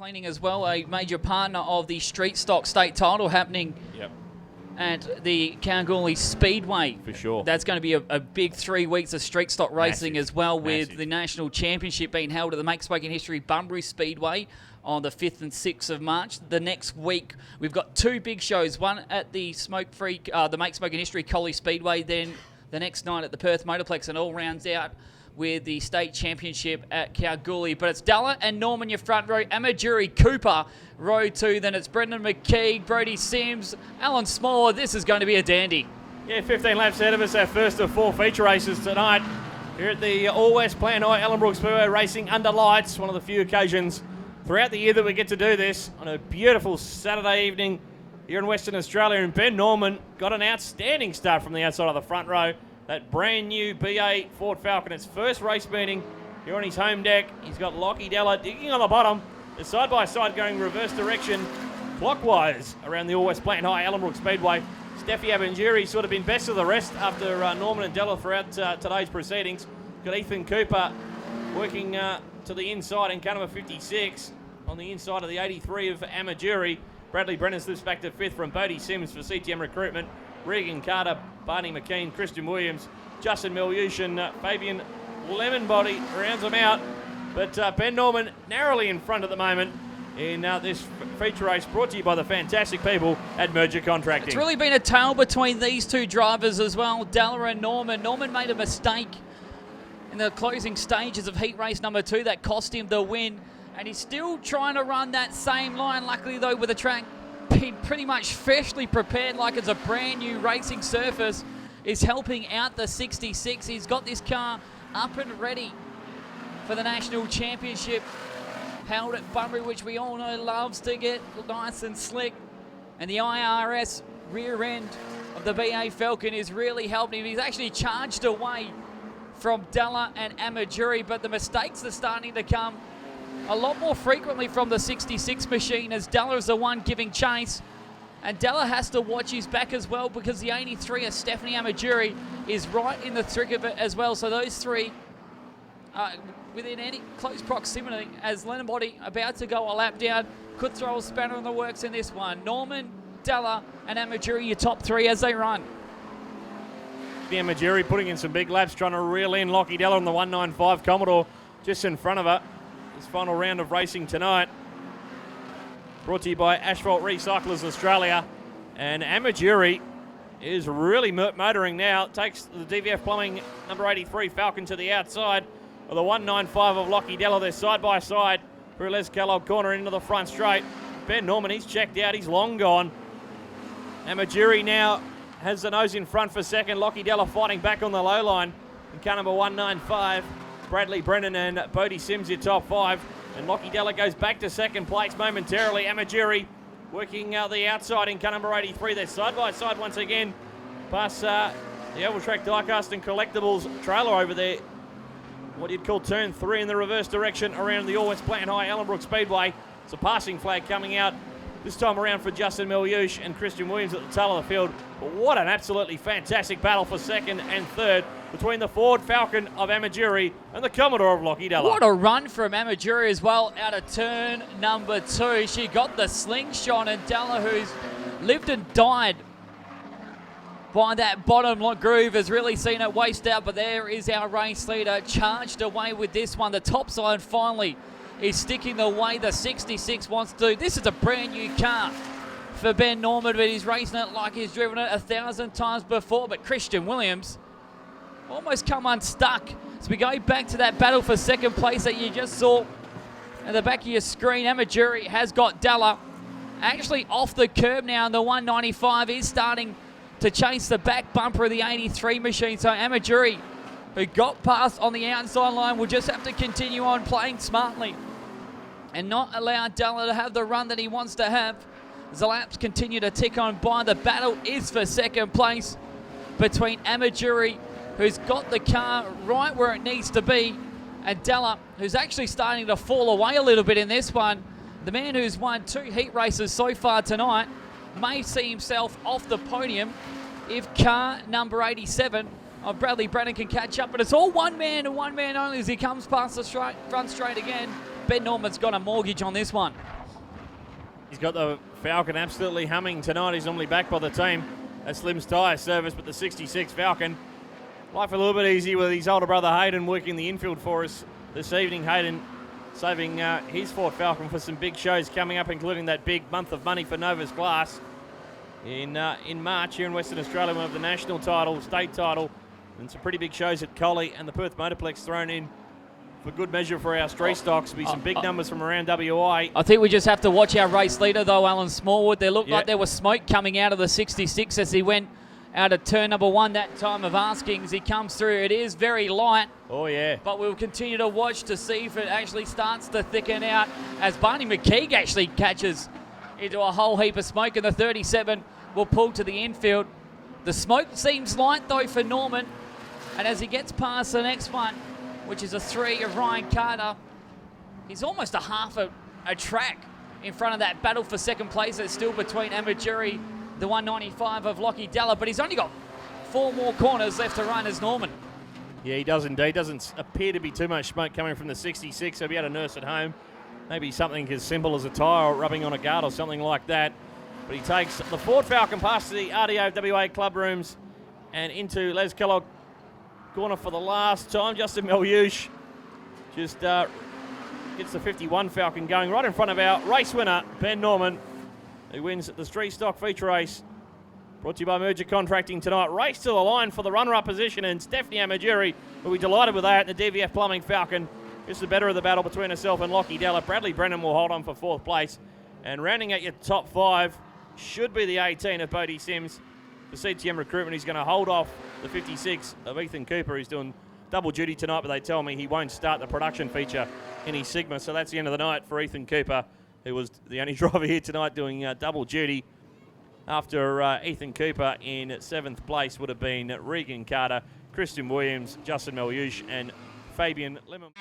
cleaning as well, a major partner of the Street Stock State title happening at the Kalgoorlie Speedway. For sure. That's going to be a big 3 weeks of street stock racing Massive. as well, with Massive. the National Championship being held at the Make Smoking History Bunbury Speedway on the 5th and 6th of March. The next week, we've got 2 big shows, one at the the Make Smoking History Collie Speedway, then the next night at the Perth Motorplex, and all rounds out with the state championship at Kalgoorlie. But it's Dalla and Norman, your front row. Amatjuri Cooper, row 2. Then it's Brendan McKeague, Brody Sims, Alan Smaller. This is going to be a dandy. Yeah, 15 laps ahead of us, our first of 4 feature races tonight here at the All West Plan High Ellenbrook Speedway, racing under lights. One of the few occasions throughout the year that we get to do this on a beautiful Saturday evening here in Western Australia. And Ben Norman got an outstanding start from the outside of the front row. That brand new BA Ford Falcon, its first race meeting here on his home deck. He's got Lockie Della digging on the bottom. The side-by-side going reverse direction clockwise around the All West Plain High Ellenbrook Speedway. Steffi Abenjiri sort of been best of the rest after Norman and Della throughout today's proceedings. Got Ethan Cooper working to the inside in car number 56 on the inside of the 83 of Amatjuri. Bradley Brennan slips back to 5th from Bodie Sims for CTM Recruitment. Regan Carter, Barney McKean, Christian Williams, Justin Milyush and Fabian Lemonbody rounds them out. But Ben Norman narrowly in front at the moment in this feature race, brought to you by the fantastic people at Merger Contracting. It's really been a tale between these 2 drivers as well, Dalla and Norman. Norman made a mistake in the closing stages of heat race number 2 that cost him the win, and he's still trying to run that same line. Luckily though, with the track pretty much freshly prepared like it's a brand new racing surface, is helping out the 66. He's got this car up and ready for the National Championship held at Bunbury, which we all know loves to get nice and slick. And the IRS rear end of the BA Falcon is really helping him. He's actually charged away from Dalla and Amatjuri, but the mistakes are starting to come a lot more frequently from the 66 machine, as Dalla is the one giving chase. And Dalla has to watch his back as well, because the 83 of Stephanie Amatjuri is right in the thick of it as well. So those 3 are within any close proximity, as Lemonbody about to go a lap down. Could throw a spanner in the works in this one. Norman, Dalla and Amatjuri, your top 3 as they run. The Amatjuri putting in some big laps, trying to reel in Lockie Della on the 195 Commodore just in front of her. This final round of racing tonight, brought to you by Asphalt Recyclers Australia. And Amatjuri is really motoring now. Takes the DVF Plumbing number 83 Falcon to the outside of the 195 of Lockie Della. They're side by side through Les Kellogg corner into the front straight. Ben Norman, he's checked out, he's long gone. Amatjuri now has the nose in front for second. Lockie Della fighting back on the low line in car number 195. Bradley Brennan and Bodie Sims, your top 5. And Lockie Della goes back to second place momentarily. Amatjuri working the outside in car number 83. They're side by side once again, past the Oval Track Diecast and Collectibles trailer over there. What you'd call turn 3 in the reverse direction around the All West Plant High Ellenbrook Speedway. It's a passing flag coming out this time around for Justin Milyush and Christian Williams at the tail of the field. But what an absolutely fantastic battle for second and third between the Ford Falcon of Amatjuri and the Commodore of Lockie Della. What a run from Amatjuri as well out of turn number 2. She got the slingshot, and Della, who's lived and died by that bottom groove, has really seen it waste out. But there is our race leader, charged away with this one. The top side finally is sticking the way the 66 wants to do. This is a brand new car for Ben Norman, but he's racing it like he's driven it 1,000 times before. But Christian Williams almost come unstuck. So we go back to that battle for second place that you just saw at the back of your screen. Amatjuri has got Della actually off the curb now, and the 195 is starting to chase the back bumper of the 83 machine. So Amatjuri, who got past on the outside line, will just have to continue on playing smartly and not allow Della to have the run that he wants to have. As the laps continue to tick on by, the battle is for second place between Amatjuri, who's got the car right where it needs to be, and Della, who's actually starting to fall away a little bit in this one. The man who's won 2 heat races so far tonight may see himself off the podium if car number 87 of Bradley Brennan can catch up. But it's all one man and one man only as he comes past the front straight again. Ben Norman's got a mortgage on this one. He's got the Falcon absolutely humming tonight. He's normally backed by the team. That's Slim's tyre service, but the 66 Falcon, life a little bit easy with his older brother Hayden working the infield for us this evening. Hayden saving his Ford Falcon for some big shows coming up, including that big month of money for Nova's Glass in March here in Western Australia. We'll have the national title, state title, and some pretty big shows at Collie and the Perth Motorplex thrown in for good measure for our street stocks. Will be some big numbers from around WA. I think we just have to watch our race leader, though, Alan Smallwood. There looked like there was smoke coming out of the 66 as he went out of turn number 1 that time of asking as he comes through. It is very light. Oh, yeah. But we'll continue to watch to see if it actually starts to thicken out as Barney McKeague actually catches into a whole heap of smoke, and the 37 will pull to the infield. The smoke seems light, though, for Norman. And as he gets past the next one, which is a 3 of Ryan Carter, he's almost a half a track in front of that battle for second place that's still between Amajuri, the 195 of Lockie Della, but he's only got 4 more corners left to run as Norman. Yeah, he does indeed. Doesn't appear to be too much smoke coming from the 66. He'll be able to nurse at home. Maybe something as simple as a tyre rubbing on a guard or something like that. But he takes the Ford Falcon past the RDO WA club rooms and into Les Kellogg corner for the last time. Justin Melush just gets the 51 Falcon going right in front of our race winner, Ben Norman, who wins the street stock feature race. Brought to you by Merger Contracting tonight. Race to the line for the runner-up position, and Stephanie Amajuri will be delighted with that. The DVF Plumbing Falcon is the better of the battle between herself and Lockie Della. Bradley Brennan will hold on for 4th place. And rounding out your top 5 should be the 18 of Bodie Sims. The CTM recruitment, he's going to hold off the 56 of Ethan Cooper. He's doing double duty tonight, but they tell me he won't start the production feature in his Sigma. So that's the end of the night for Ethan Cooper, who was the only driver here tonight doing double duty. After Ethan Cooper in 7th place would have been Regan Carter, Kristen Williams, Justin Melush, and Fabian Lemon.